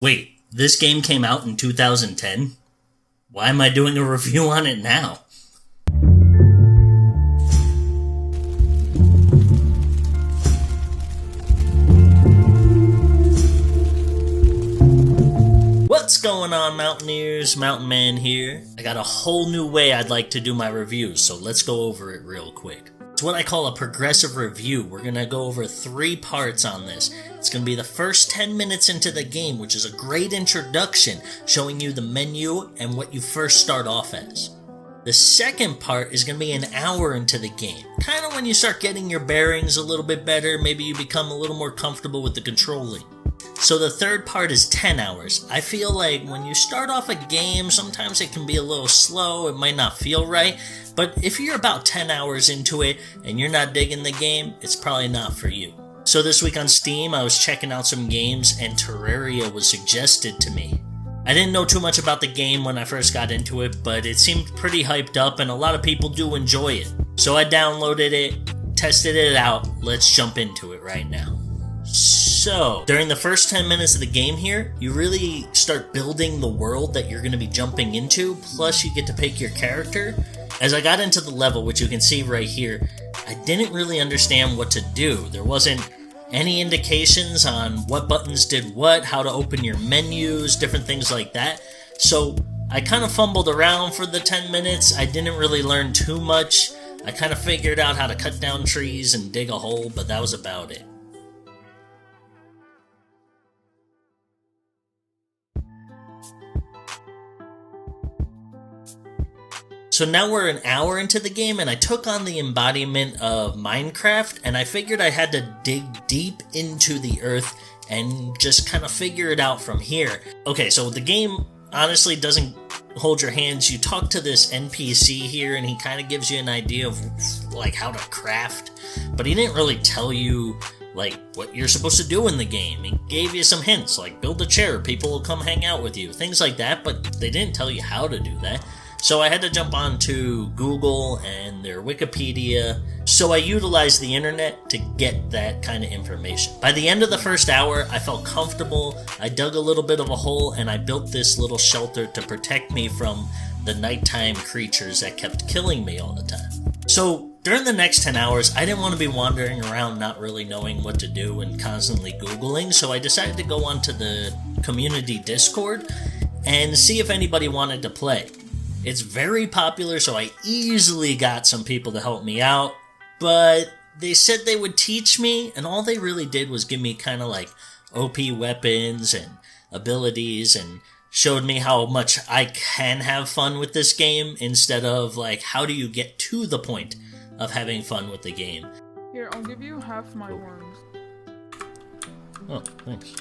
Wait, this game came out in 2010? Why am I doing a review on it now? What's going on, Mountaineers? Mountain Man here. I got a whole new way I'd like to do my reviews, so let's go over it real quick. It's what I call a progressive review. We're going to go over 3 parts on this. It's going to be the first 10 minutes into the game, which is a great introduction, showing you the menu and what you first start off as. The second part is going to be an hour into the game, kind of when you start getting your bearings a little bit better, maybe you become a little more comfortable with the controlling. So the third part is 10 hours. I feel like when you start off a game, sometimes it can be a little slow, it might not feel right, but if you're about 10 hours into it and you're not digging the game, it's probably not for you. So this week on Steam, I was checking out some games and Terraria was suggested to me. I didn't know too much about the game when I first got into it, but it seemed pretty hyped up and a lot of people do enjoy it. So I downloaded it, tested it out, let's jump into it right now. So, during the first 10 minutes of the game here, you really start building the world that you're going to be jumping into, plus you get to pick your character. As I got into the level, which you can see right here, I didn't really understand what to do. There wasn't any indications on what buttons did what, how to open your menus, different things like that. So, I kind of fumbled around for the 10 minutes. I didn't really learn too much. I kind of figured out how to cut down trees and dig a hole, but that was about it. So now we're an hour into the game, and I took on the embodiment of Minecraft, and I figured I had to dig deep into the earth and just kind of figure it out from here. Okay, so the game honestly doesn't hold your hands. You talk to this NPC here, and he kind of gives you an idea of like how to craft, but he didn't really tell you like what you're supposed to do in the game. He gave you some hints, like build a chair, people will come hang out with you, things like that, but they didn't tell you how to do that. So I had to jump onto Google and their Wikipedia, so I utilized the internet to get that kind of information. By the end of the first hour, I felt comfortable, I dug a little bit of a hole, and I built this little shelter to protect me from the nighttime creatures that kept killing me all the time. So during the next 10 hours, I didn't want to be wandering around not really knowing what to do and constantly Googling, so I decided to go onto the community Discord and see if anybody wanted to play. It's very popular, so I easily got some people to help me out, but they said they would teach me, and all they really did was give me kind of like OP weapons and abilities and showed me how much I can have fun with this game instead of like how do you get to the point of having fun with the game. Here, I'll give you half my worms. Oh, thanks.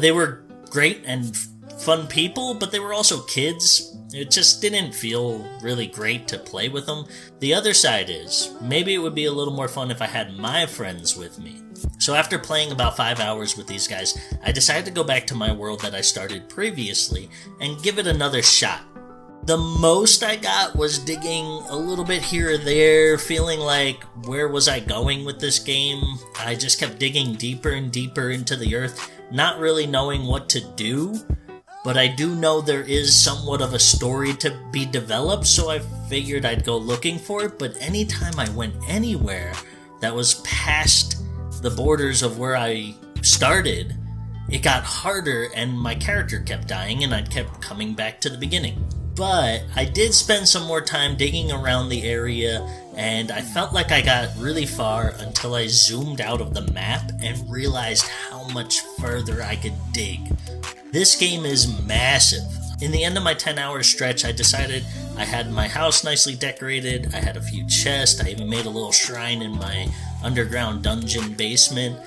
They were great and fun people, but they were also kids. It just didn't feel really great to play with them. The other side is, maybe it would be a little more fun if I had my friends with me. So after playing about 5 hours with these guys, I decided to go back to my world that I started previously and give it another shot. The most I got was digging a little bit here or there, feeling like, where was I going with this game? I just kept digging deeper and deeper into the earth, not really knowing what to do. But I do know there is somewhat of a story to be developed, so I figured I'd go looking for it, but anytime I went anywhere that was past the borders of where I started, it got harder and my character kept dying and I kept coming back to the beginning. But I did spend some more time digging around the area, and I felt like I got really far until I zoomed out of the map and realized how much further I could dig. This game is massive. In the end of my 10-hour stretch, I decided I had my house nicely decorated, I had a few chests, I even made a little shrine in my underground dungeon basement.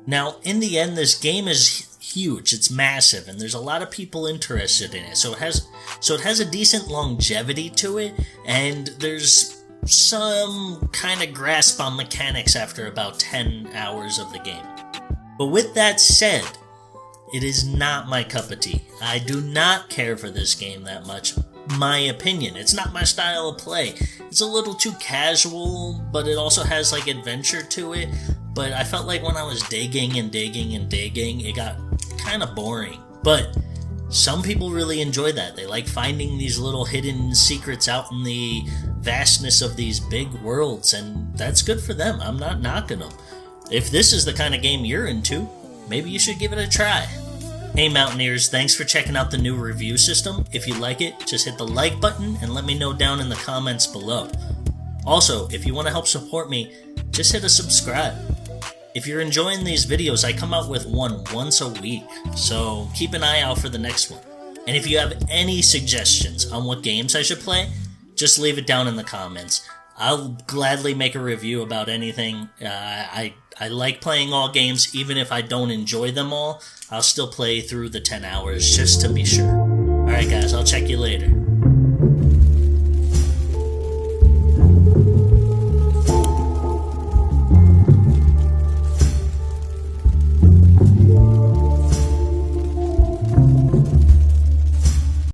Now, in the end, this game is huge, it's massive, and there's a lot of people interested in it, so it has a decent longevity to it, and there's some kind of grasp on mechanics after about 10 hours of the game. But with that said, it is not my cup of tea. I do not care for this game that much. my opinion. It's not my style of play. It's a little too casual, but it also has like adventure to it. But I felt like when I was digging and digging and digging, it got kind of boring. But some people really enjoy that. They like finding these little hidden secrets out in the vastness of these big worlds, and that's good for them. I'm not knocking them. If this is the kind of game you're into, maybe you should give it a try. Hey Mountaineers, thanks for checking out the new review system. If you like it, just hit the like button and let me know down in the comments below. Also, if you want to help support me, just hit a subscribe. If you're enjoying these videos, I come out with one once a week, so keep an eye out for the next one. And if you have any suggestions on what games I should play, just leave it down in the comments. I'll gladly make a review about anything. I like playing all games, even if I don't enjoy them all. I'll still play through the 10 hours just to be sure. Alright guys, I'll check you later.